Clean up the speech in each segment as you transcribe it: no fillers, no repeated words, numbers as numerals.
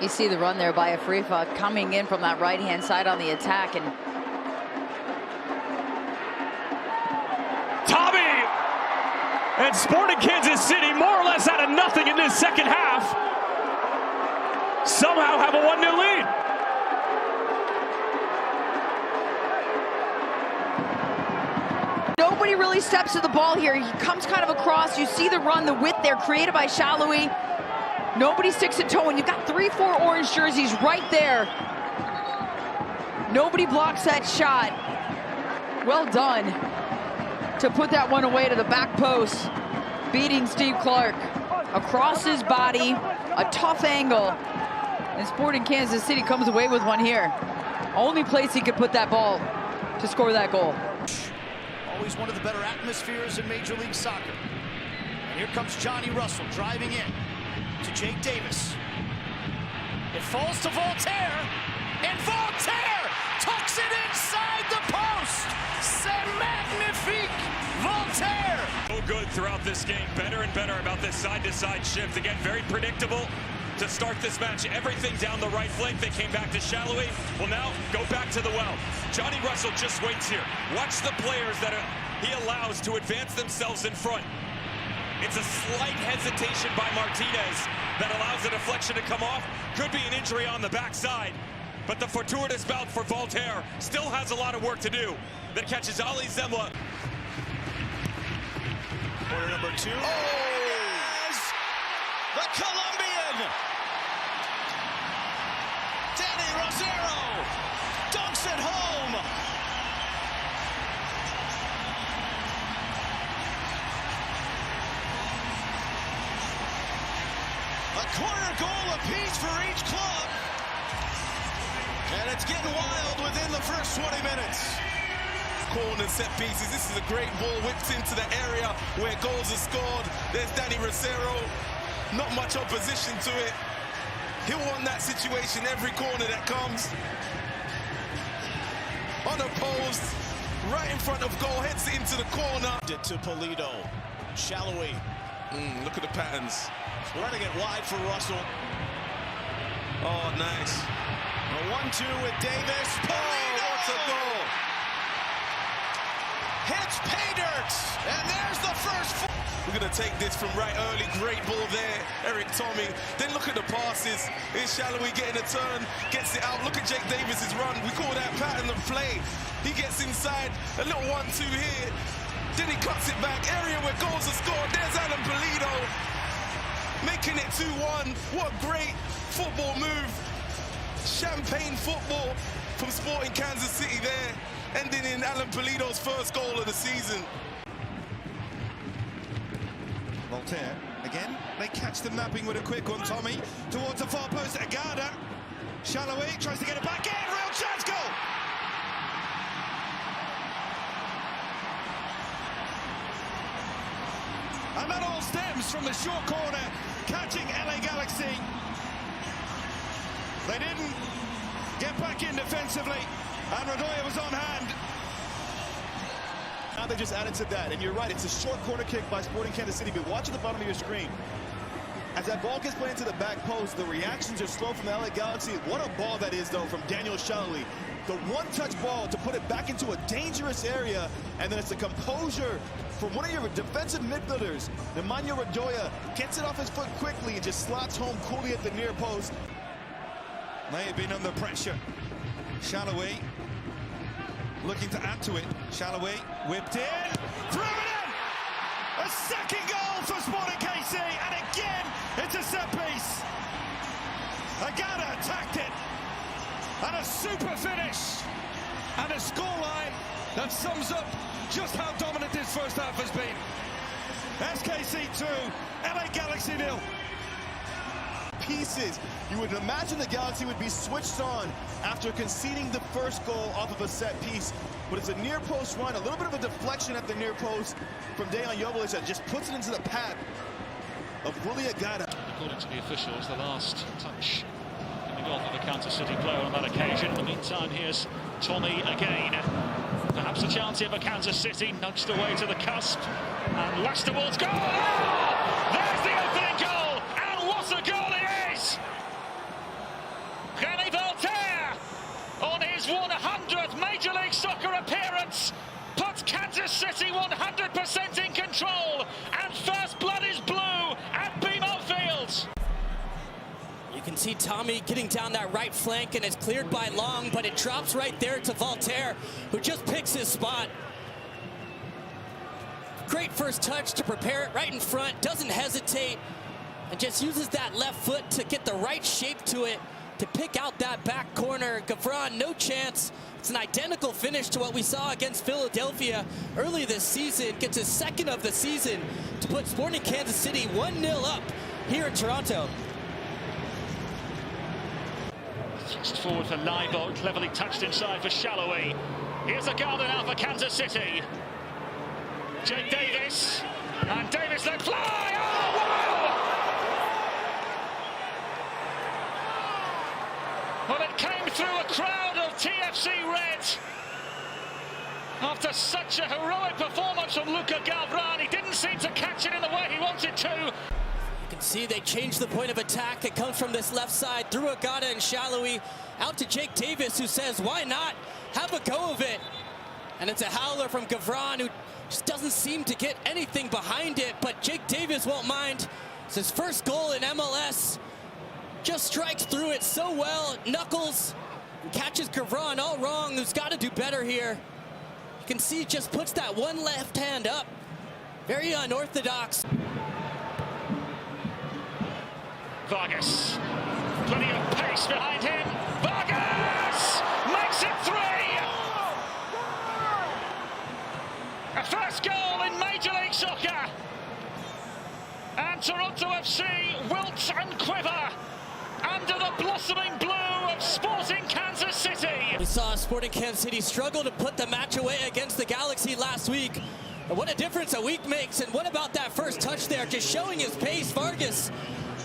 You see the run there by Afrifa coming in from that right-hand side on the attack, and Tommy and Sporting Kansas City more or less out of nothing in this second half somehow have a 1-0 lead. Nobody really steps to the ball here. He comes kind of across. You see the run, the width there created by Shalawi. Nobody sticks a toe, and you've got 3-4 orange jerseys right there. Nobody blocks that shot. Well done to put that one away to the back post, beating Steve Clark across his body, a tough angle, and Sporting Kansas City comes away with one here. Only place he could put that ball to score that goal. Always one of the better atmospheres in Major League Soccer. And here comes Johnny Russell driving in to Jake Davis. It falls to Voltaire, and Voltaire tucks it inside the post. C'est magnifique, Voltaire. So good throughout this game, better and better about this side-to-side shift. Again, very predictable to start this match. Everything down the right flank. They came back to Shalawi. Well, now go back to the well. Johnny Russell just waits here. Watch the players that he allows to advance themselves in front. It's a slight hesitation by Martinez that allows the deflection to come off. Could be an injury on the backside, but the fortuitous bout for Voltaire still has a lot of work to do. That catches Ali Zemla. Corner number 2. Yes! The Colombian! Danny Rosero dunks it home! A corner goal apiece for each club. And it's getting wild within the first 20 minutes. Corner set pieces. This is a great ball whipped into the area where goals are scored. There's Danny Rosero. Not much opposition to it. He'll want that situation every corner that comes. Unopposed, right in front of goal, heads it into the corner. To Polito. Shalawi. Look at the patterns. Running it wide for Russell. Oh, nice. A 1-2 with Davis. Polito! Oh, what a goal! Hits pay dirt, and there's the first. We're going to take this from right early. Great ball there, Eric Tommy. Then look at the passes. Here's Shalawi getting a turn, gets it out. Look at Jake Davis's run. We call that pattern of play. He gets inside, a little 1-2 here. Then he cuts it back. Area where goals are scored. There's Alan Polito making it 2-1. What great football move. Champagne football from Sporting Kansas City there, ending in Alan Polito's first goal of the season. Voltaire again. They catch the mapping with a quick one. Tommy towards the far post. Agada. Shalawi tries to get it back in. Real chance, goal. And that all stems from the short corner, catching LA Galaxy. They didn't get back in defensively, and Radoya was on hand. Now they just added to that, and you're right, it's a short corner kick by Sporting Kansas City, but watch at the bottom of your screen. As that ball gets played into the back post, the reactions are slow from the LA Galaxy. What a ball that is, though, from Daniel Shalawi. The one-touch ball to put it back into a dangerous area, and then it's the composure from one of your defensive midfielders. Nemanja Radoya gets it off his foot quickly and just slots home coolly at the near post. May have been under pressure. Shalawi looking to add to it. Shalawi whipped in, threw it in! A second goal for Sporting KC, and again it's a set piece. Agada attacked it, and a super finish, and a scoreline that sums up just how dominant this first half has been. SKC 2, LA Galaxy 0. Pieces. You would imagine the Galaxy would be switched on after conceding the first goal off of a set piece, but it's a near post run, a little bit of a deflection at the near post from Dejan Joveljic that just puts it into the path of Willie Agada. According to the officials, the last touch coming off of the Kansas City player on that occasion. In the meantime, here's Tommy again. Perhaps a chance here for Kansas City, nudged away to the cusp, and lashed towards goal. Oh! There's the opening goal, and what a goal it is! see Tommy getting down that right flank, and it's cleared by Long, but it drops right there to Voltaire, who just picks his spot. Great first touch to prepare it right in front, doesn't hesitate, and just uses that left foot to get the right shape to it, to pick out that back corner. Gavron, no chance. It's an identical finish to what we saw against Philadelphia early this season. Gets his second of the season to put Sporting Kansas City 1-0 up here in Toronto. Just forward for Leibold, cleverly touched inside for Shallowy. Here's a Garden now for Kansas City. Jake Davis, and Davis let fly. Oh, wow! Well, it came through a crowd of TFC Reds. After such a heroic performance from Luka Galvran, he didn't seem to catch it in the way he wanted to. You can see they changed the point of attack. It comes from this left side through Agata and Shallowy out to Jake Davis, who says, why not have a go of it? And it's a howler from Gavron, who just doesn't seem to get anything behind it, but Jake Davis won't mind. It's his first goal in MLS. Just strikes through it so well. Knuckles and catches Gavron all wrong, who's got to do better here. You can see just puts that one left hand up. Very unorthodox. Vargas, plenty of pace behind him. Vargas makes it 3. A first goal in Major League Soccer. And Toronto FC wilt and quiver under the blossoming blue of Sporting Kansas City. We saw Sporting Kansas City struggle to put the match away against the Galaxy last week. But what a difference a week makes. And what about that first touch there? Just showing his pace. Vargas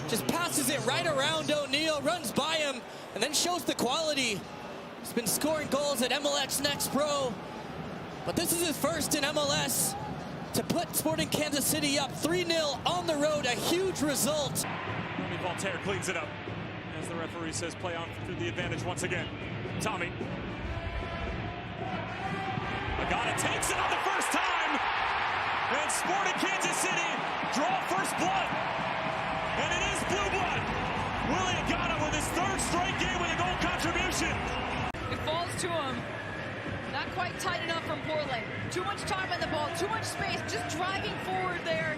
just passes it right around O'Neal, runs by him, and then shows the quality. He's been scoring goals at MLS Next Pro. But this is his first in MLS to put Sporting Kansas City up 3-0 on the road. A huge result. Voltaire cleans it up. As the referee says, play on through the advantage once again. Tommy. Agata takes it on the first time. And Sporting Kansas City draw first blood. And it is blue blood. Willie Agata with his 3rd straight game with a goal contribution. It falls to him. Not quite tight enough from Portland. Too much time on the ball, too much space, just driving forward there,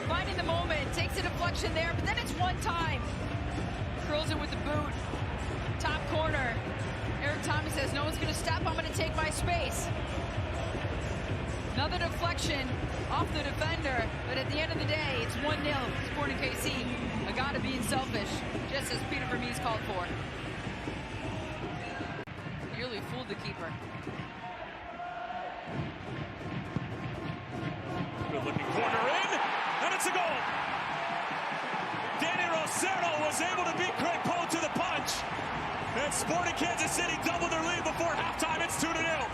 finding the moment, takes a deflection there, but then it's one time. Curls it with the boot. Top corner. Eric Thomas says, no one's going to stop, I'm going to take my space. Another deflection off the defender, but at the end of the day, it's 1-0 Sporting KC. Agata being selfish, just as Peter Vermees called for. Nearly fooled the keeper. Good looking corner in, and it's a goal. Danny Rosero was able to beat Craig Poe to the punch. And Sporting Kansas City doubled their lead before halftime. It's 2-0.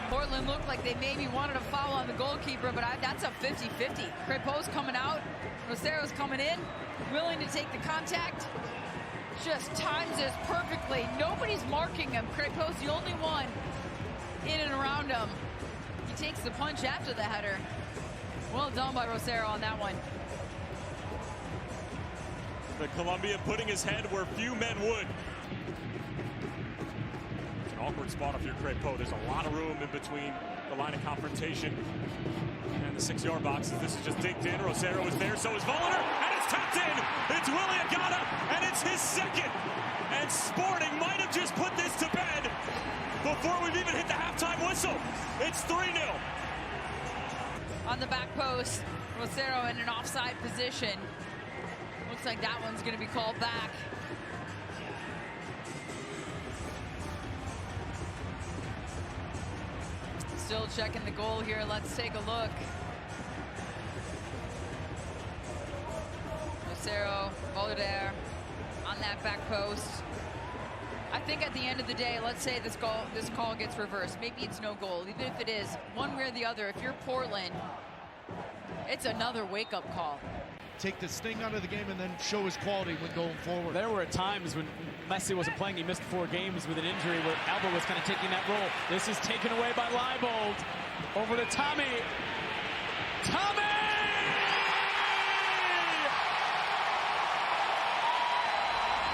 Portland looked like they maybe wanted a foul on the goalkeeper, but that's a 50-50. Craig Poe's coming out, Rosero's coming in, willing to take the contact. Just times this perfectly. Nobody's marking him. Craig Poe's the only one in and around him. He takes the punch after the header. Well done by Rosero on that one. The Columbia putting his head where few men would. It's an awkward spot if you're Craig Poe. There's a lot of room in between the line of confrontation and the 6-yard boxes. This is just digged in. Rosero is there, so is Volliner, and it's tapped in. It's Willie Agata, and it's his second. And Sporting might have just put this to bed before we've even hit the halftime whistle. It's 3-0. On the back post, Rosero in an offside position. Looks like that one's going to be called back. Still checking the goal here. Let's take a look. Rosero, Voltaire on that back post. I think at the end of the day, let's say this call gets reversed. Maybe it's no goal. Even if it is, one way or the other, if you're Portland, it's another wake-up call. Take the sting out of the game and then show his quality when going forward. There were times when Messi wasn't playing. He missed 4 games with an injury where Alba was kind of taking that role. This is taken away by Leibold. Over to Tommy. Tommy!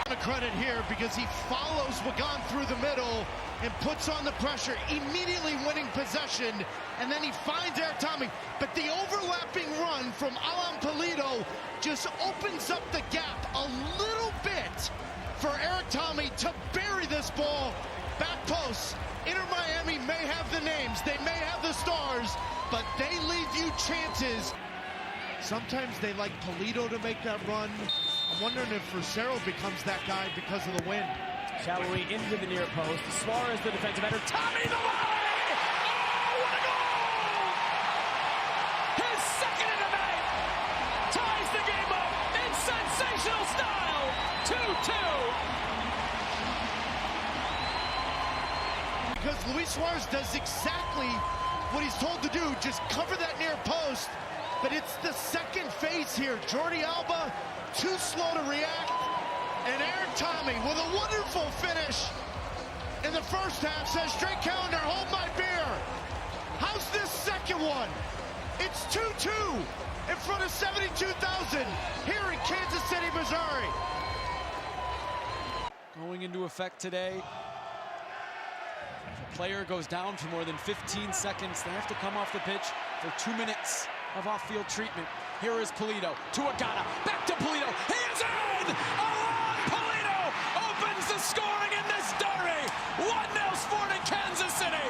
Credit here because he follows Wagan through the middle and puts on the pressure, immediately winning possession, and then he finds Eric Tommy. But the overlapping run from Alan Pulido just opens up the gap a little bit for Eric Tommy to bury this ball. Back post. Inter Miami may have the names, they may have the stars, but they leave you chances. Sometimes they like Pulido to make that run. I'm wondering if Rosero becomes that guy because of the win. Shallowy into the near post. Suarez, the defensive ender. Tommy, the volley! Oh, what a goal! His second in the night! Ties the game up in sensational style! 2-2. Because Luis Suarez does exactly what he's told to do, just cover that near post. But it's the second phase here. Jordi Alba, too slow to react. And Eric Tommy with a wonderful finish in the first half says, straight calendar, hold my beer. How's this second one? It's 2-2 in front of 72,000 here in Kansas City, Missouri. Going into effect today. If a player goes down for more than 15 seconds, they have to come off the pitch for 2 minutes of off-field treatment. Here is Pulido to Agata, back to Pulido, he is in! Alon Pulido opens the scoring in this derby! 1-0 Sporting Kansas City!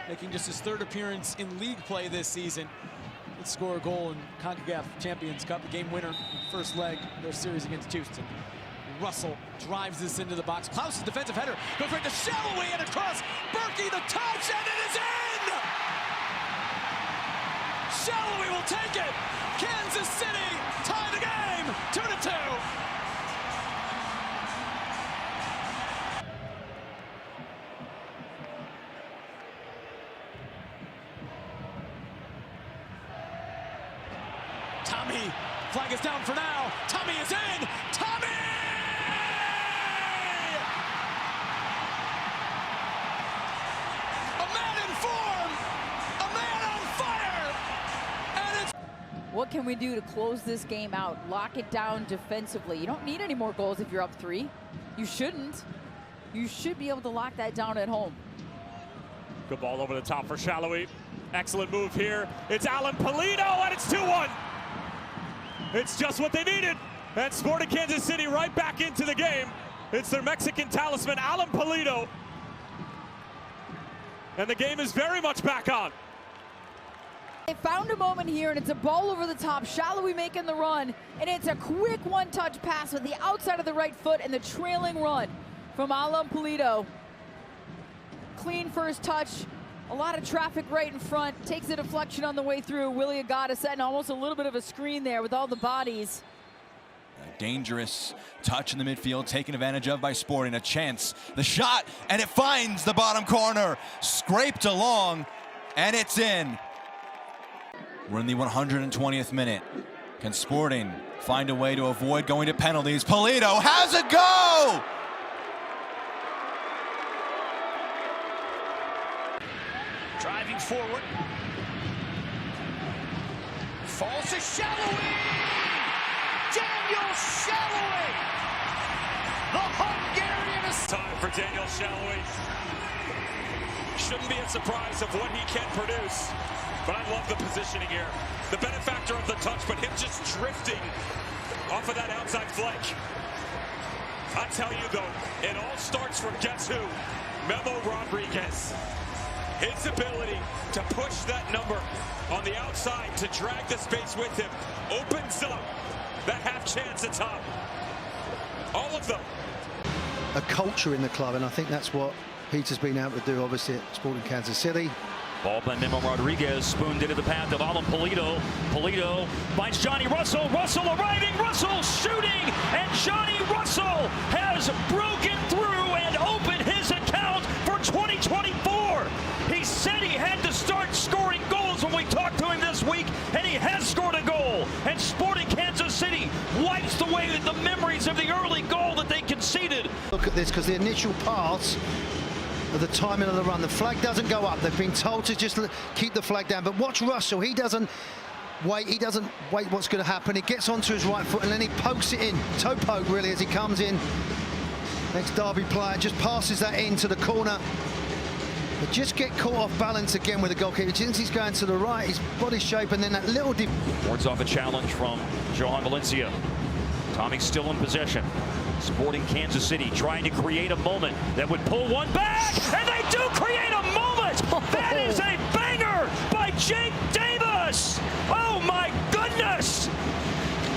Making just his third appearance in league play this season. He'd score a goal in CONCACAF Champions Cup, the game winner, first leg of their series against Houston. Russell drives this into the box. Klaus's defensive header goes right to Shallowy and across. Berkey the touch, and it is in! Shallowy will take it. Kansas City tie the game, 2-2. Tommy, flag is down for now. Tommy is in. Tommy! What can we do to close this game out? Lock it down defensively. You don't need any more goals if you're up 3. You shouldn't. You should be able to lock that down at home. Good ball over the top for Shallowy. Excellent move here. It's Alan Pulido, and it's 2-1. It's just what they needed. And Sporting Kansas City right back into the game. It's their Mexican talisman, Alan Pulido. And the game is very much back on. They found a moment here, and it's a ball over the top. Shallowy making the run, and it's a quick one-touch pass with the outside of the right foot and the trailing run from Alan Pulido. Clean first touch, a lot of traffic right in front, takes a deflection on the way through. Willie Agata setting almost a little bit of a screen there with all the bodies. A dangerous touch in the midfield, taken advantage of by Sporting. A chance, the shot, and it finds the bottom corner. Scraped along, and it's in. We're in the 120th minute. Can Sporting find a way to avoid going to penalties? Pulido has a go! Driving forward. Falls to Shallowy! Daniel Shallowy! The Hungarian is... Time for Daniel Shallowy. Shouldn't be a surprise of what he can produce. But I love the positioning here. The benefactor of the touch, but him just drifting off of that outside flank. I tell you though, it all starts from guess who? Memo Rodriguez. His ability to push that number on the outside to drag the space with him opens up that half chance at top. All of them. A culture in the club, and I think that's what Peter's been able to do, obviously, at Sporting Kansas City. Ball by Memo Rodriguez, spooned into the path of Alan Pulido. Pulido finds Johnny Russell. Russell arriving, Russell shooting, and Johnny Russell has broken through and opened his account for 2024. He said he had to start scoring goals when we talked to him this week, and he has scored a goal. And Sporting Kansas City wipes away the memories of the early goal that they conceded. Look at this, because the initial pass of the timing of the run. The flag doesn't go up. They've been told to just keep the flag down. But watch Russell. He doesn't wait. He doesn't wait what's going to happen. He gets onto his right foot and then he pokes it in. Toe poke, really, as he comes in. Next Derby player just passes that into the corner. But just get caught off balance again with the goalkeeper. Since he's going to the right, his body shape, and then that little dip. Wards off a challenge from Johan Valencia. Tommy still in possession. Sporting Kansas City trying to create a moment that would pull one back, and they do create a moment. That is a banger by Jake Davis. Oh my goodness!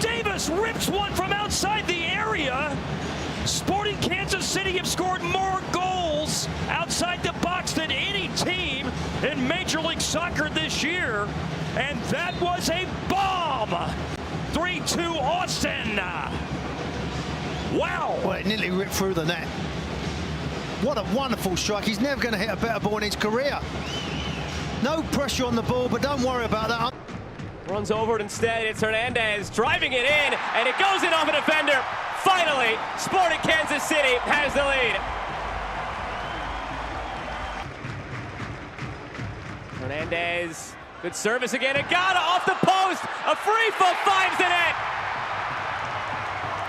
Davis rips one from outside the area. Sporting Kansas City have scored more goals outside the box than any team in Major League Soccer this year, and that was a bomb. 3-2 Austin. Wow. Well, it nearly ripped through the net. What a wonderful strike. He's never going to hit a better ball in his career. No pressure on the ball, but don't worry about that. Runs over it instead. It's Hernandez driving it in, and it goes in off a defender. Finally, Sporting Kansas City has the lead. Hernandez, good service again. Agata off the post. A free foot finds the net.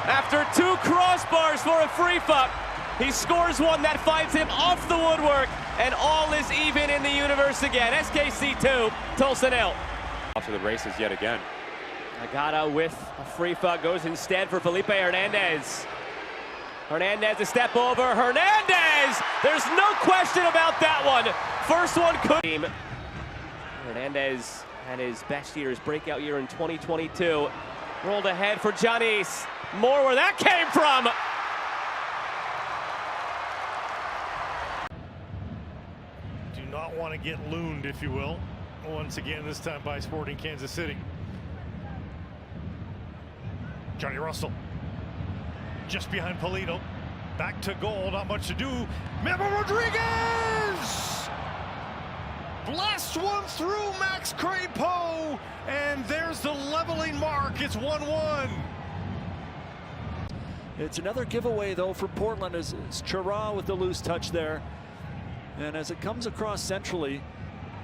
After 2 crossbars for a free foot, he scores one that finds him off the woodwork, and all is even in the universe again. SKC 2, Tulsa 0. Off to the races yet again. Agata with a free foot goes instead for Felipe Hernandez. Hernandez a step over. Hernandez! There's no question about that one. First one could. Hernandez had his best year, his breakout year in 2022. Rolled ahead for Giannis. More where that came from. Do not want to get looned, if you will. Once again, this time by Sporting Kansas City. Johnny Russell just behind Polito. Back to goal, not much to do. Memo Rodriguez! Blast one through Max Crepeau, and there's the leveling mark. It's 1-1. It's another giveaway, though, for Portland as Chara with the loose touch there. And as it comes across centrally,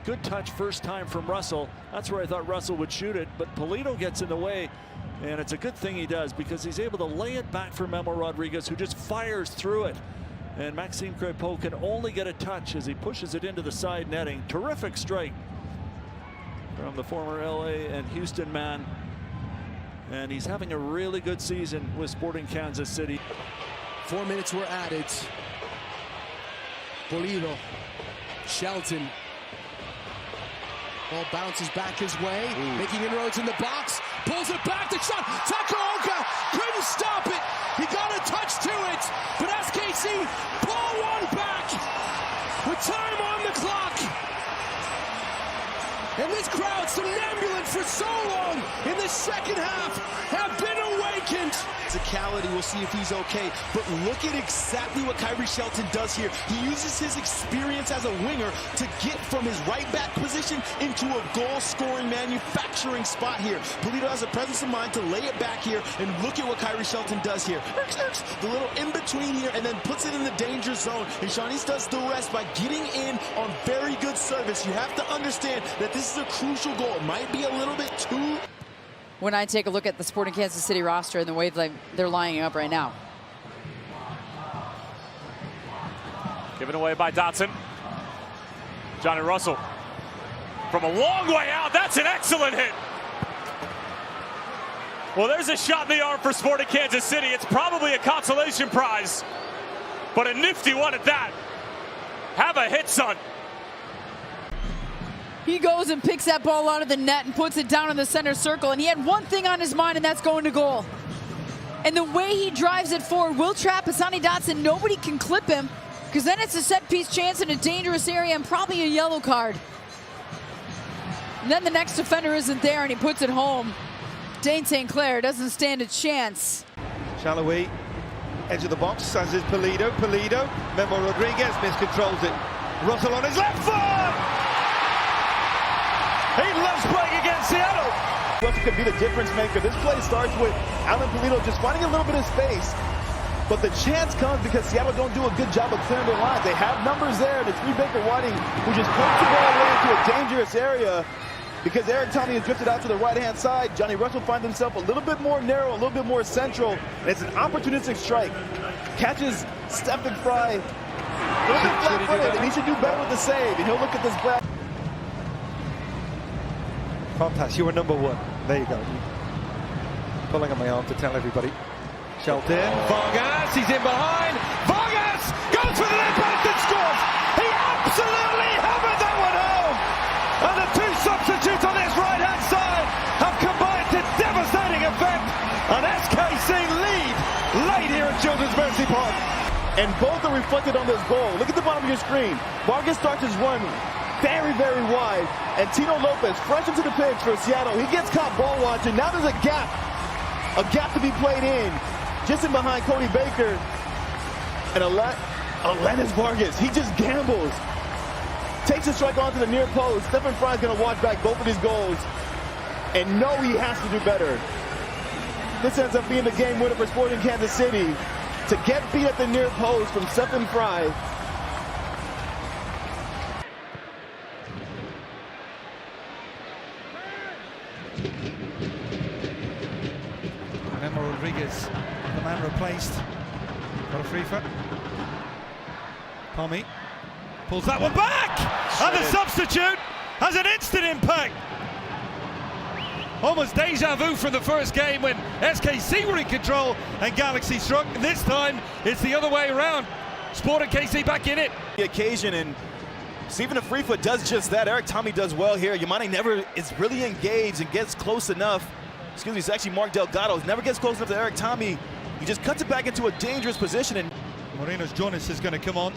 good touch first time from Russell. That's where I thought Russell would shoot it, but Polito gets in the way. And it's a good thing he does, because he's able to lay it back for Memo Rodriguez, who just fires through it. And Maxime Crepeau can only get a touch as he pushes it into the side netting. Terrific strike from the former LA and Houston man. And he's having a really good season with Sporting Kansas City. 4 minutes were added. Polito, Shelton. Ball bounces back his way, making inroads in the box. Pulls it back, the shot. Takaoka couldn't stop it. He got a touch to it, but SKC pull one back with time on the clock. And this crowd, somnambulent for so long in the second half, have been awakened. Physicality, we'll see if he's okay. But look at exactly what Kyrie Shelton does here. He uses his experience as a winger to get from his right back position into a goal-scoring manufacturing spot here. Polito has a presence of mind to lay it back here, and look at what Kyrie Shelton does here. The little in-between here, and then puts it in the danger zone. And Shawnees does the rest by getting in on very good service. You have to understand that this is a crucial goal. It might be a little bit too... When I take a look at the Sporting Kansas City roster and the way they're lining up right now. Given away by Dotson. Johnny Russell from a long way out. That's an excellent hit. Well, there's a shot in the arm for Sporting Kansas City. It's probably a consolation prize, but a nifty one at that. Have a hit, son. He goes and picks that ball out of the net and puts it down in the center circle. And he had one thing on his mind, and that's going to goal. And the way he drives it forward will trap Hassani Dotson. Nobody can clip him, because then it's a set-piece chance in a dangerous area and probably a yellow card. And then the next defender isn't there, and he puts it home. Dane St. Clair doesn't stand a chance. Shallowy, edge of the box, as is Polito. Polito, Memo Rodriguez miscontrols it. Russell on his left foot! He loves playing against Seattle. Russell could be the difference maker. This play starts with Alan Polito just finding a little bit of space But the chance comes because Seattle don't do a good job of clearing their lines. They have numbers there, and it's Baker Whiting who just pokes the ball away into a dangerous area because Eric Tommy has drifted out to the right-hand side. Johnny Russell finds himself a little bit more narrow, a little bit more central, and it's an opportunistic strike. Catches Stephen Fry a little bit flat-footed, and he should do better with the save, and he'll look at this back. Pass, you were number one. There you go. Pulling on my arm to tell everybody. Shelton, Vargas, he's in behind. Vargas goes for the left post and scores. He absolutely hammered that one home. And the two substitutes on his right-hand side have combined to devastating effect. An SKC lead late here at Children's Mercy Park. And both are reflected on this goal. Look at the bottom of your screen. Vargas starts his run very, very wide. And Tino Lopez, fresh into the pitch for Seattle. He gets caught ball watching. Now there's a gap to be played in. Just in behind Cody Baker. And Alanis Vargas, he just gambles. Takes a strike onto the near post. Stephen Fry's going to watch back both of these goals. And know he has to do better. This ends up being the game winner for Sporting Kansas City. To get beat at the near post from Stephen Fry. Memo Rodriguez, the man replaced. Got a free for. Pommy pulls that one back! And the substitute has an instant impact. Almost deja vu from the first game when SKC were in control and Galaxy struck. This time, it's the other way around. Sporting KC back in it. The occasion, and Stephen Afrifa does just that. Eric Tommy does well here. Yamane never is really engaged and gets close enough. Excuse me, it's actually Mark Delgado. Never gets close enough to Eric Tommy. He just cuts it back into a dangerous position. And Marinos Jonas is going to come on.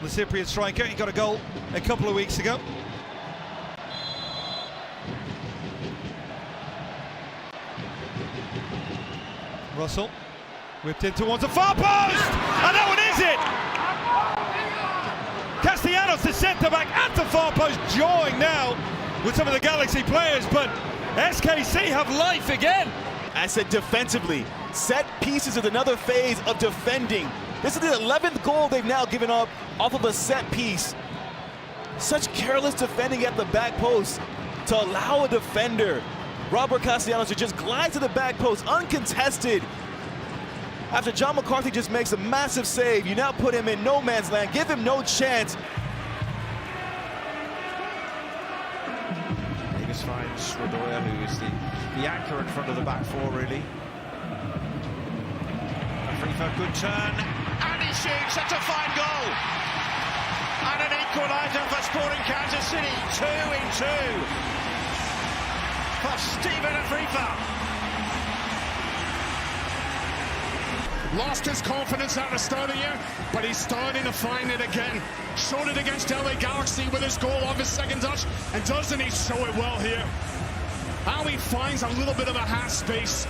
The Cypriot striker, he got a goal a couple of weeks ago. Russell whipped in towards the far post, and that one is it! Castellanos, the centre-back at the far post, jawing now with some of the Galaxy players, but SKC have life again. I said defensively, set pieces is another phase of defending. This is the 11th goal they've now given up off of a set piece. Such careless defending at the back post to allow a defender, Robert Castellanos, to just glide to the back post uncontested. After John McCarthy just makes a massive save, you now put him in no man's land, give him no chance. Davis finds Rodoya, who is the anchor in front of the back four, really. Afrifa, good turn, and he shoots. That's a fine goal. And an equaliser for Sporting Kansas City, 2-2 for Stephen Afrifa. Lost his confidence at the start of the year, but he's starting to find it again. Showed it against LA Galaxy with his goal off his second touch, and doesn't he show it well here? How he finds a little bit of a half space,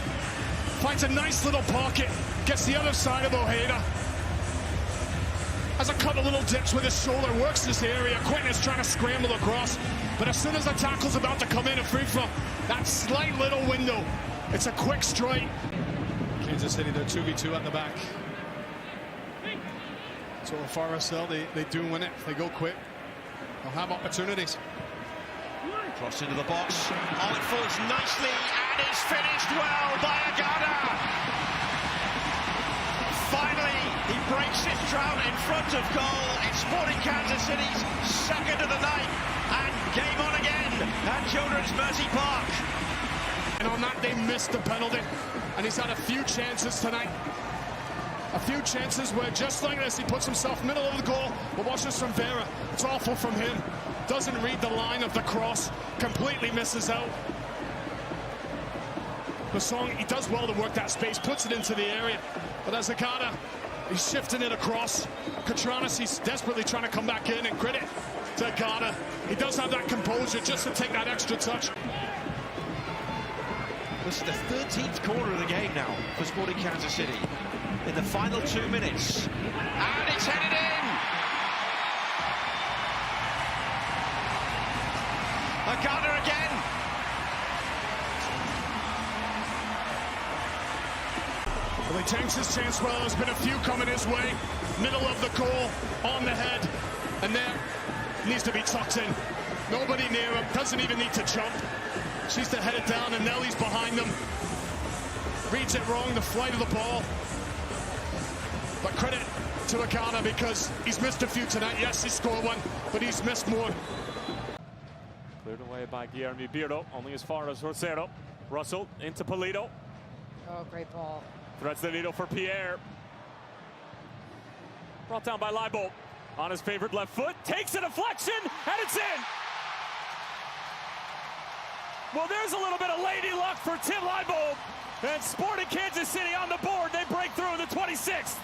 finds a nice little pocket, gets the other side of Ojeda. Has a couple little dips with his shoulder, works this area. Quentin is trying to scramble across, but as soon as the tackle's about to come in, Afrifa, that slight little window, it's a quick strike. Kansas City, they're 2v2 at the back. So far as they do win it. If they go quick, they'll have opportunities. Cross into the box. Oh, it falls nicely and is finished well by Agada. Finally, he breaks his drought in front of goal. It's Sporting Kansas City's second of the night, and game on again at Children's Mercy Park. And on that, they missed the penalty. And he's had a few chances tonight. A few chances where, just like this, he puts himself middle of the goal. But watch this from Vera. It's awful from him. Doesn't read the line of the cross. Completely misses out. Basong, he does well to work that space. Puts it into the area. But as Agada, he's shifting it across. Katranis, he's desperately trying to come back in, and credit to Agada. He does have that composure just to take that extra touch. This is the 13th corner of the game now for Sporting Kansas City in the final 2 minutes. And it's headed in! Agada again! Well, he takes his chance well. There's been a few coming his way. Middle of the goal, on the head, and there needs to be tucked in. Nobody near him, doesn't even need to jump. She's to head it down, and Nelly's behind them. Reads it wrong, the flight of the ball. But credit to Agana because he's missed a few tonight. Yes, he scored one, but he's missed more. Cleared away by Guillermo Birdo, only as far as Rosero. Russell into Polito. Oh, great ball. Threads the needle for Pierre. Brought down by Leibold. On his favored left foot, takes a deflection, and it's in. Well, there's a little bit of lady luck for Tim Leibold. And Sporting Kansas City on the board. They break through in the 26th.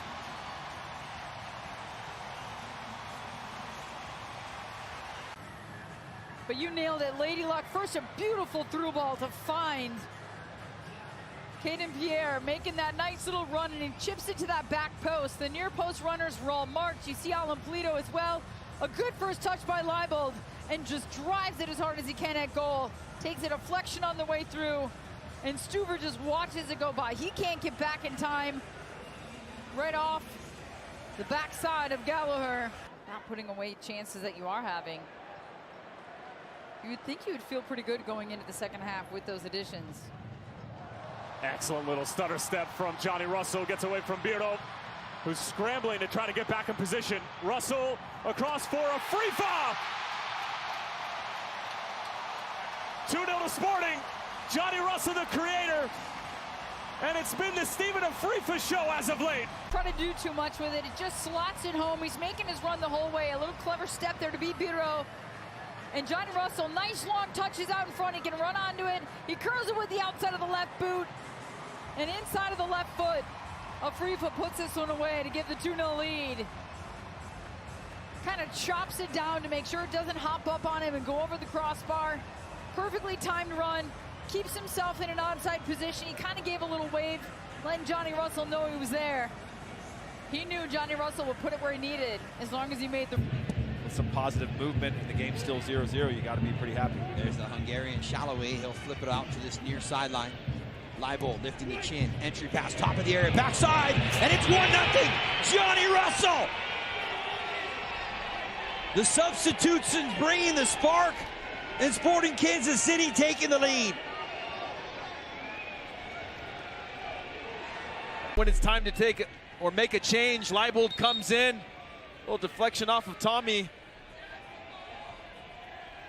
But you nailed it, Lady Luck. First, a beautiful through ball to find Caden Pierre, making that nice little run, and he chips it to that back post. The near post runners were all marked. You see Alan Polito as well. A good first touch by Leibold, and just drives it as hard as he can at goal. Takes a deflection on the way through, and Stuver just watches it go by. He can't get back in time. Right off the backside of Gallagher. Not putting away chances that you are having. You would think you would feel pretty good going into the second half with those additions. Excellent little stutter step from Johnny Russell. Gets away from Birdo, who's scrambling to try to get back in position. Russell across for a free foul. 2-0 to Sporting. Johnny Russell, the creator. And it's been the Stephen Afrifa show as of late. Try to do too much with it. It just slots it home. He's making his run the whole way. A little clever step there to beat Birdo. And Johnny Russell, nice long touches out in front. He can run onto it. He curls it with the outside of the left boot. And inside of the left foot, Afrifa puts this one away to give the 2-0 lead. Kind of chops it down to make sure it doesn't hop up on him and go over the crossbar. Perfectly timed run. Keeps himself in an onside position. He kind of gave a little wave, letting Johnny Russell know he was there. He knew Johnny Russell would put it where he needed as long as he made the... With some positive movement and the game's still 0-0, you got to be pretty happy. There's the Hungarian Shalaway. He'll flip it out to this near sideline. Leibold lifting the chin. Entry pass, top of the area, backside, and it's 1-0. Johnny Russell. The substitutions bringing the spark, and Sporting Kansas City taking the lead. When it's time to take it or make a change, Leibold comes in. A little deflection off of Tommy.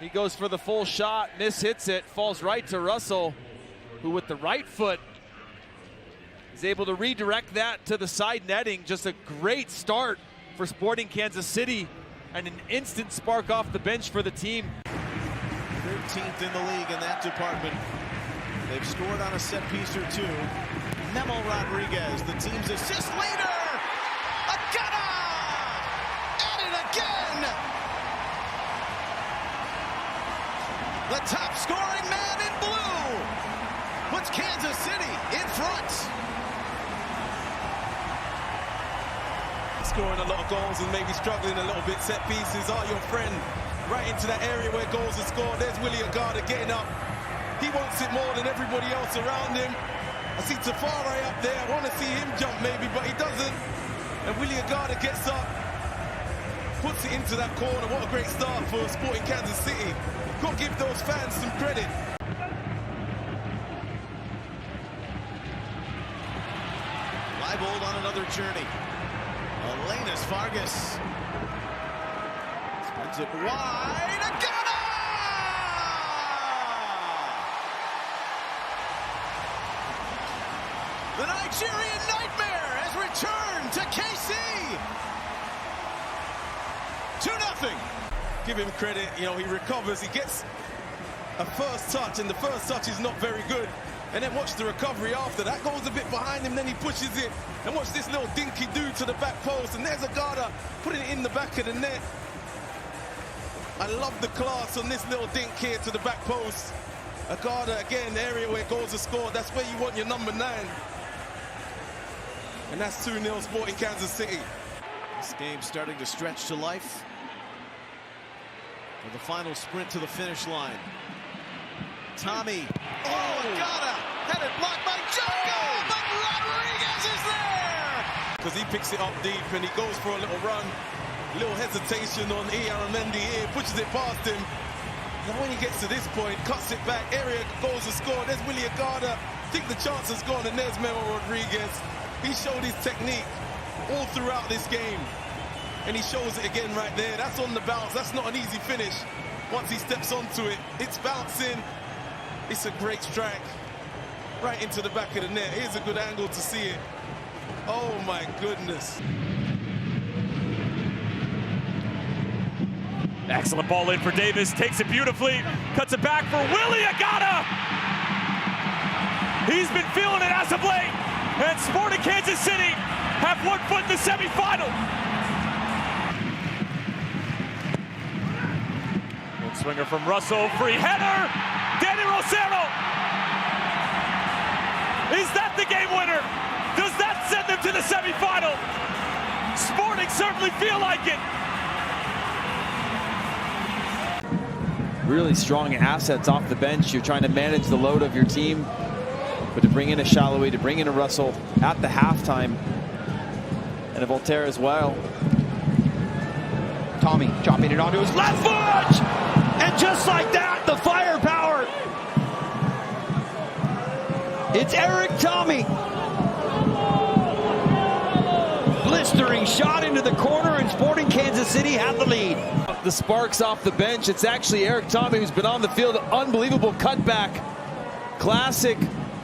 He goes for the full shot, hits it, falls right to Russell, who with the right foot is able to redirect that to the side netting. Just a great start for Sporting Kansas City and an instant spark off the bench for the team. 13th in the league in that department. They've scored on a set piece or two. Memo Rodriguez, the team's assist leader. Agana! At it again! The top scoring man in blue puts Kansas City in front. Scoring a lot of goals and maybe struggling a little bit. Set pieces are your friend. Right into that area where goals are scored. There's Willie Agana getting up. He wants it more than everybody else around him. I see Tafari up there. I want to see him jump maybe, but he doesn't. And Willie Agana gets up, puts it into that corner. What a great start for Sporting Kansas City. Got to give those fans some credit. Leibold on another journey. Elenas Vargas spins it wide. Agana! The Nigerian Nightmare has returned to KC. 2-0. Give him credit, you know, he recovers, he gets a first touch, and the first touch is not very good. And then watch the recovery after. That goes a bit behind him, then he pushes it. And watch this little dinky do to the back post. And there's Agana putting it in the back of the net. I love the class on this little dink here to the back post. Agana, again, the area where goals are scored. That's where you want your number 9. And that's 2-0 Sporting Kansas City. This game starting to stretch to life. For the final sprint to the finish line. Tommy. Oh, Agana had it blocked by Jocko, but Rodriguez is there. because he picks it up deep and he goes for a little run. Little hesitation on Aramendi here, pushes it past him. And when he gets to this point, cuts it back, area goes to score. There's Willie Agada. I think the chance has gone, and there's Memo Rodriguez. He showed his technique all throughout this game, and he shows it again right there. That's on the bounce. That's not an easy finish. Once he steps onto it, it's bouncing. It's a great strike right into the back of the net. Here's a good angle to see it. Oh my goodness. Excellent ball in for Davis, takes it beautifully, cuts it back for Willie Agada. He's been feeling it as of late, and Sporting Kansas City have 1 foot in the semifinal. Good swinger from Russell, free header, Danny Rosero. Is that the game winner? Does that send them to the semifinal? Sporting certainly feel like it. Really strong assets off the bench. You're trying to manage the load of your team, but to bring in a Shalloway, to bring in a Russell at the halftime, and a Voltaire as well. Tommy chopping it onto his left foot, and just like that, the firepower. It's Eric Tommy. Blistering shot into the corner, and Sporting Kansas City have the lead. The sparks off the bench. It's actually Eric Tommy who's been on the field. Unbelievable cutback. Classic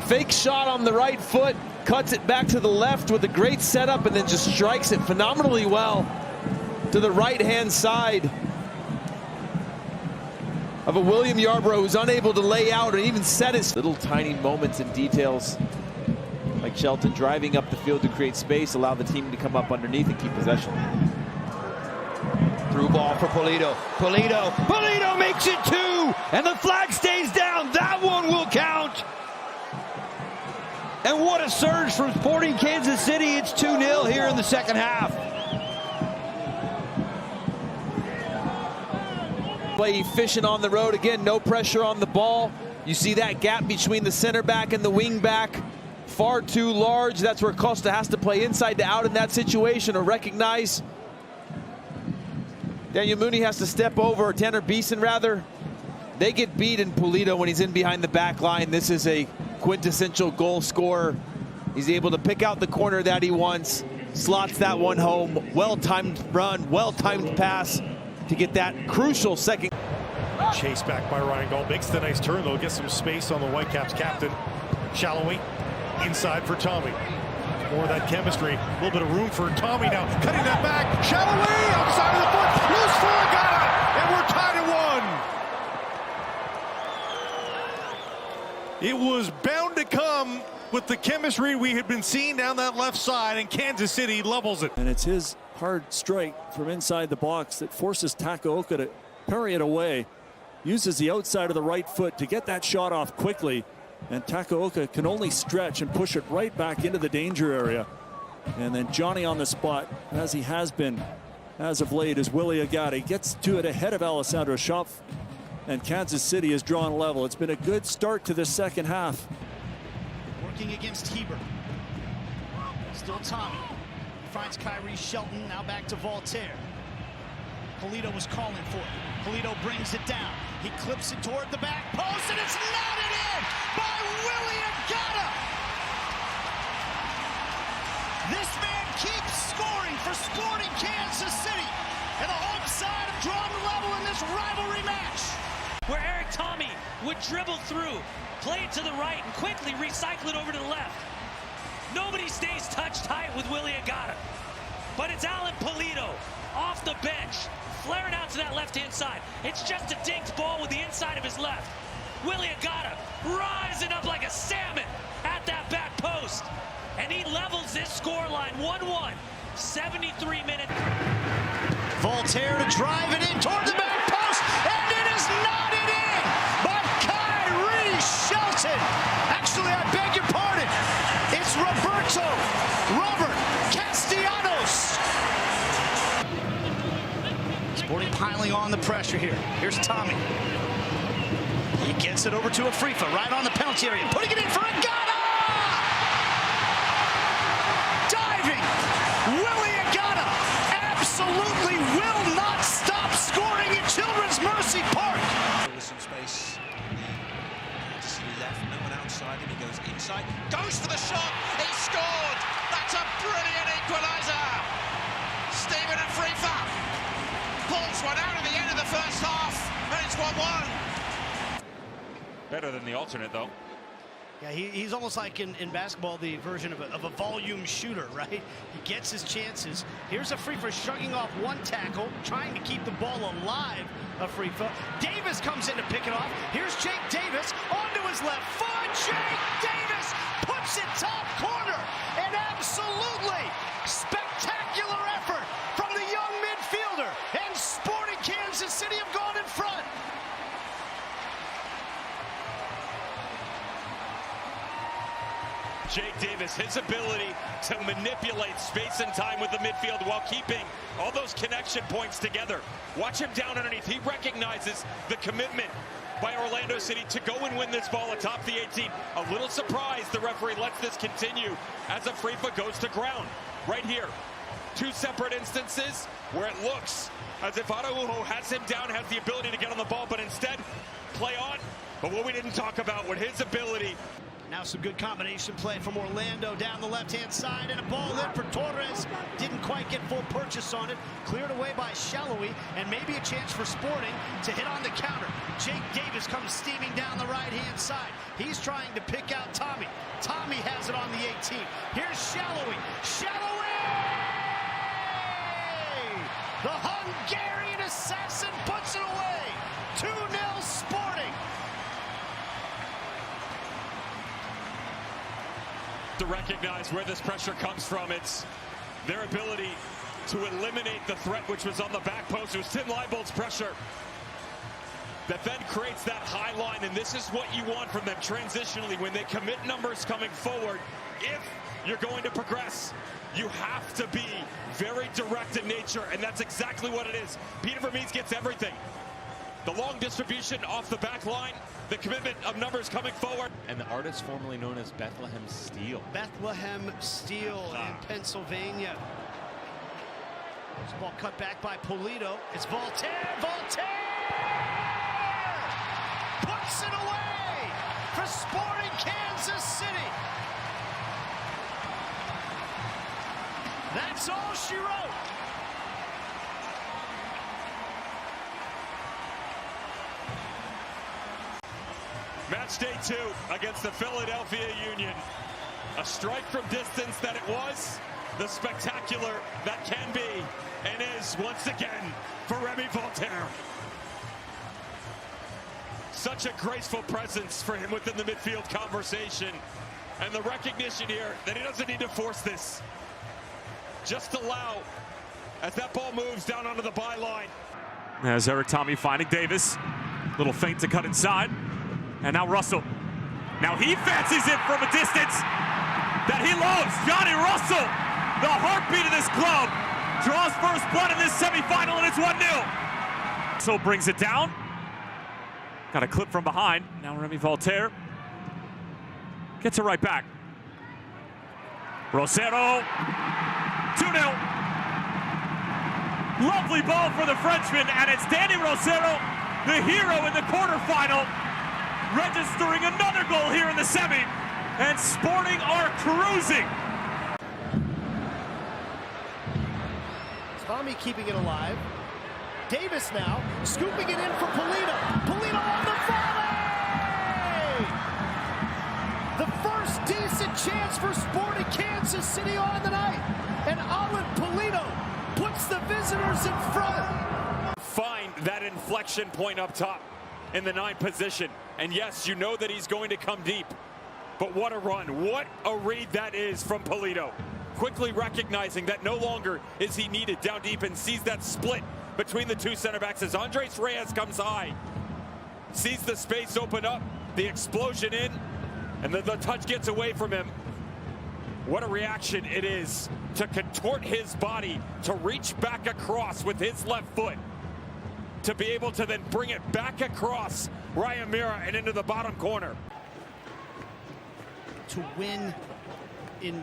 fake shot on the right foot. Cuts it back to the left with a great setup and then just strikes it phenomenally well to the right-hand side of a William Yarbrough who's unable to lay out or even set his little tiny moments and details. Like Shelton driving up the field to create space, allow the team to come up underneath and keep possession. Through ball for Pulido. Pulido makes it 2, and the flag stays down. That one will count. And what a surge from Sporting Kansas City. It's 2-0 here in the second half. Play efficient on the road. Again, no pressure on the ball. You see that gap between the center back and the wing back. Far too large. That's where Costa has to play inside to out in that situation, or recognize. Daniel Mooney has to step over, or Tanner Beeson rather. They get beat in Pulido when he's in behind the back line. This is a quintessential goal scorer. He's able to pick out the corner that he wants, slots that one home. Well-timed run, well-timed pass to get that crucial second. Chase back by Ryan Gaul. Makes the nice turn, though. Gets some space on the Whitecaps captain. Shalloway inside for Tommy. More of that chemistry. A little bit of room for Tommy now. Cutting that back. Shalloway outside of the foot. Loose for Agata. And we're tied at 1. It was bound to come with the chemistry we had been seeing down that left side, and Kansas City levels it. And it's his hard strike from inside the box that forces Takaoka to parry it away. Uses the outside of the right foot to get that shot off quickly. And Takaoka can only stretch and push it right back into the danger area. And then Johnny on the spot, as he has been as of late, is Willie Agada. He gets to it ahead of Alessandro Schopf. And Kansas City has drawn level. It's been a good start to the second half. Working against Heber. Still Tommy. Finds Kyrie Shelton, now back to Voltaire. Pulido was calling for it. Pulido brings it down. He clips it toward the back post, and it's knotted in by Willie Agada. This man keeps scoring for Sporting Kansas City, and the home side have drawn level in this rivalry match. Where Eric Tommy would dribble through, play it to the right, and quickly recycle it over to the left. Nobody stays touch tight with Willie Agada, but it's Alan Pulido off the bench, flaring out to that left-hand side. It's just a dinked ball with the inside of his left. Willie Agada rising up like a salmon at that back post, and he levels this scoreline 1-1, 73 minutes. Voltaire to drive it in toward the back post, and it is knotted in by Kyrie Shelton. Actually, I beg your pardon. It's Robert Castellanos. Sporting piling on the pressure here. Here's Tommy. He gets it over to Afrifa, right on the penalty area, putting it in for Agada! Diving left, no one outside him. He goes inside, goes for the shot. He scored. That's a brilliant equaliser. Stephen and Frifa pulls one out at the end of the first half, and it's 1-1. Better than the alternate, though. Yeah, he's almost like in basketball, the version of a volume shooter, right? He gets his chances. Here's a Frifa shrugging off one tackle, trying to keep the ball alive. A Frifa. Davis comes in to pick it off. Here's Jake Davis onto his left foot. Jake Davis puts it top corner. An absolutely spectacular effort from the young midfielder. And Sporting Kansas City have gone in front. Jake Davis, his ability to manipulate space and time with the midfield while keeping all those connection points together. Watch him down underneath. He recognizes the commitment by Orlando City to go and win this ball atop the 18. A little surprised the referee lets this continue as a Frifa goes to ground. Right here, two separate instances where it looks as if Araujo has him down, has the ability to get on the ball, but instead play on. But what we didn't talk about with his ability. Now some good combination play from Orlando down the left-hand side, and a ball in for Torres. Didn't quite get full purchase on it. Cleared away by Shallowy, and maybe a chance for Sporting to hit on the counter. Jake Davis comes steaming down the right-hand side. He's trying to pick out Tommy. Tommy has it on the 18. Here's Shallowy. Shallowy! The Hungarian assassin puts it away. 2-0 Sporting. To recognize where this pressure comes from. It's their ability to eliminate the threat which was on the back post. It was Tim Leibold's pressure that then creates that high line, and this is what you want from them transitionally when they commit numbers coming forward. If you're going to progress, you have to be very direct in nature, and that's exactly what it is. Peter Vermees gets everything. The long distribution off the back line, the commitment of numbers coming forward. And the artist formerly known as Bethlehem Steel. Bethlehem Steel in Pennsylvania. This ball cut back by Polito. It's Voltaire. Voltaire puts it away for Sporting Kansas City. That's all she wrote. Match day 2 against the Philadelphia Union. A strike from distance that it was, the spectacular that can be, and is once again for Remy Voltaire. Such a graceful presence for him within the midfield conversation. And the recognition here that he doesn't need to force this. Just allow, as that ball moves down onto the byline. As Eric Tommy finding Davis. Little feint to cut inside. And now Russell. Now he fancies it from a distance that he loves. Johnny Russell, the heartbeat of this club, draws first blood in this semifinal, and it's 1-0. So brings it down. Got a clip from behind. Now Remy Voltaire gets it right back. Rosero, 2-0. Lovely ball for the Frenchman, and it's Danny Rosero, the hero in the quarterfinal, registering another goal here in the semi, and Sporting are cruising. Tommy keeping it alive. Davis now scooping it in for Polito. Polito on the volley! The first decent chance for Sporting Kansas City on the night, and Alan Polito puts the visitors in front. Find that inflection point up top in the 9th position. And yes, you know that he's going to come deep. But what a run. What a read that is from Polito. Quickly recognizing that no longer is he needed down deep, and sees that split between the two center backs as Andres Reyes comes high. Sees the space open up, the explosion in, and the touch gets away from him. What a reaction it is to contort his body, to reach back across with his left foot, to be able to then bring it back across Ryan Mira and into the bottom corner. To win in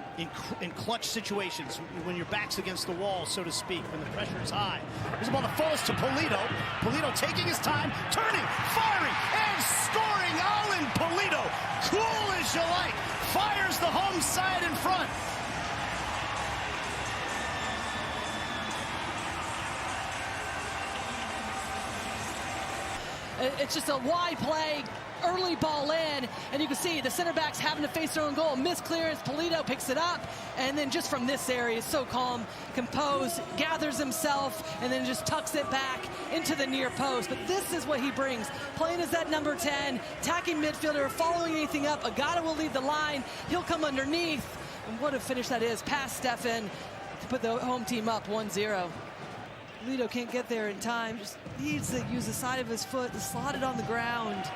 clutch situations, when your back's against the wall, so to speak, when the pressure is high. There's a ball that falls to Polito. Polito taking his time, turning, firing, and scoring. Alan Polito cool as you like, fires the home side in front. It's just a wide play, early ball in, and you can see the center backs having to face their own goal. Missed clearance, Polito picks it up, and then just from this area, is so calm, composed, gathers himself, and then just tucks it back into the near post. But this is what he brings, playing as that number 10, attacking midfielder, following anything up. Agata will lead the line, he'll come underneath, and what a finish that is, past Stefan to put the home team up 1-0. Polito can't get there in time, just needs to use the side of his foot to slot it on the ground.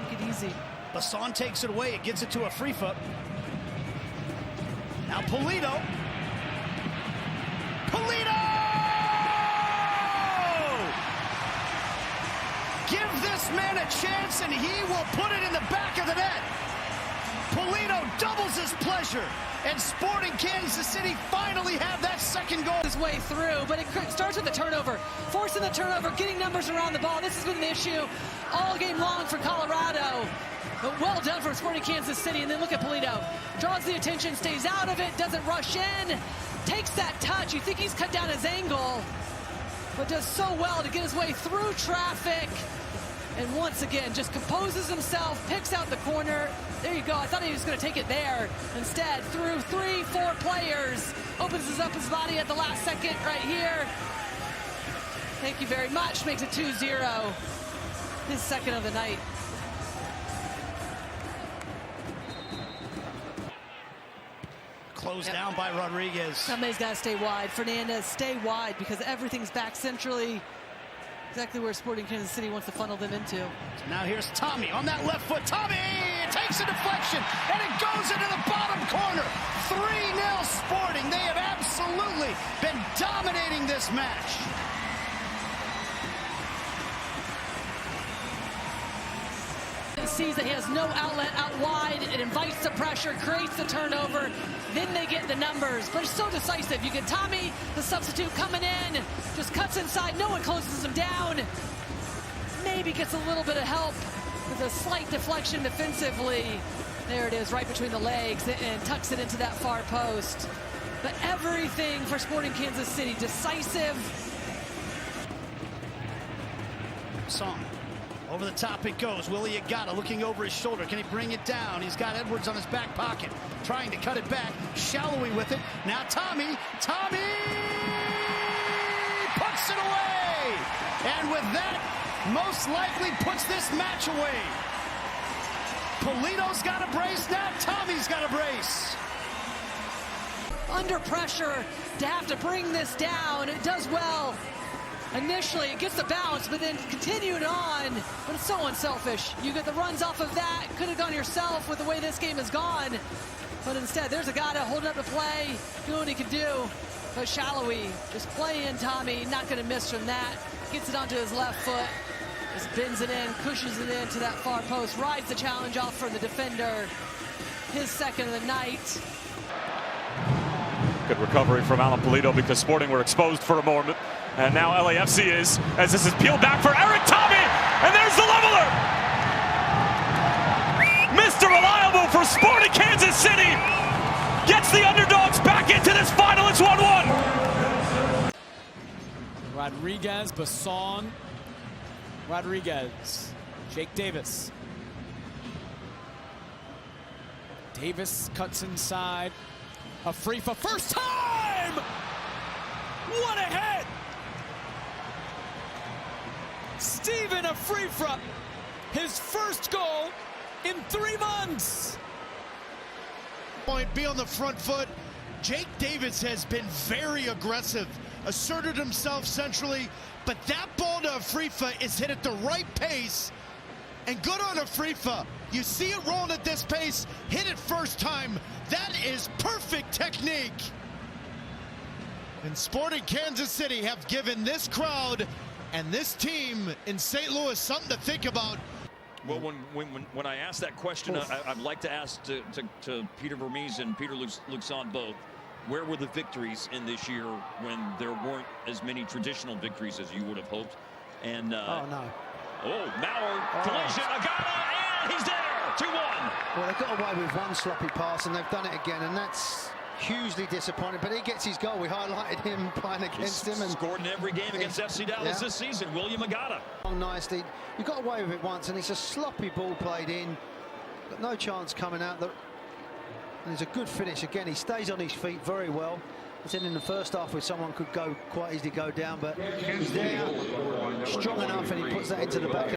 Make it easy. Basson takes it away, it gets it to a free foot. Now Polito. Polito! Give this man a chance and he will put it in the back of the net. Polito doubles his pleasure, and Sporting Kansas City finally have that second goal. His way through, but it starts with a turnover. Forcing the turnover, getting numbers around the ball. This has been an issue all game long for Colorado. But well done for Sporting Kansas City. And then look at Polito. Draws the attention, stays out of it, doesn't rush in, takes that touch. You think he's cut down his angle, but does so well to get his way through traffic. And once again, just composes himself, picks out the corner. There you go. I thought he was going to take it there. Instead, through 3-4 players, opens up his body at the last second right here. Thank you very much. Makes it 2-0. His second of the night. Closed down by Rodriguez. Somebody's got to stay wide. Fernandez, stay wide because everything's back centrally. Exactly where Sporting Kansas City wants to funnel them into. So now here's Tommy on that left foot. Tommy takes a deflection, and it goes into the bottom corner. 3-0 Sporting. They have absolutely been dominating this match. Sees that he has no outlet out wide. It invites the pressure, creates the turnover. Then they get the numbers, but it's so decisive. You get Tommy, the substitute, coming in, just cuts inside. No one closes him down. Maybe gets a little bit of help with a slight deflection defensively. There it is, right between the legs, and tucks it into that far post. But everything for Sporting Kansas City, decisive. Song. Over the top it goes. Willie Agata looking over his shoulder. Can he bring it down? He's got Edwards on his back pocket, trying to cut it back. Shallowy with it. Now Tommy. Tommy puts it away. And with that, most likely puts this match away. Polito's got a brace. Now Tommy's got a brace. Under pressure to have to bring this down. It does well. Initially, it gets the bounce, but then continued on. But it's so unselfish. You get the runs off of that. Could have gone yourself with the way this game has gone. But instead, there's a guy to hold up the play, doing what he can do. But Shallowy just playing Tommy, not going to miss from that. Gets it onto his left foot. Just bends it in, cushions it into that far post. Rides the challenge off from the defender. His second of the night. Good recovery from Alan Polito because Sporting were exposed for a moment. And now LAFC is, as this is peeled back for Eric Tommy, and there's the leveler! Mr. Reliable for Sporting Kansas City gets the underdogs back into this final. It's 1-1. Rodriguez, Basson, Rodriguez, Jake Davis. Davis cuts inside. A free for first time! What a hit! Steven Afrifa, his first goal in 3 months. Point, be on the front foot. Jake Davis has been very aggressive, asserted himself centrally, but that ball to Afrifa is hit at the right pace. And good on Afrifa. You see it rolling at this pace, hit it first time. That is perfect technique. And Sporting Kansas City have given this crowd and this team in St. Louis something to think about. Well, when I asked that question, I'd like to ask to Peter Vermees and Peter Luxon both, where were the victories in this year when there weren't as many traditional victories as you would have hoped? And oh, no. Oh, Mauer, collision, Agata, and he's there! 2-1. Well, they got away with one sloppy pass, and they've done it again, and that's hugely disappointing. But he gets his goal. We highlighted him playing against him, and scored in every game against FC Dallas this season. William Agata. Nicely, you got away with it once, and it's a sloppy ball played in. Got no chance coming out. And it's a good finish again. He stays on his feet very well. I said in the first half where someone could quite easily go down, but he's there, strong enough, and he puts that into the back.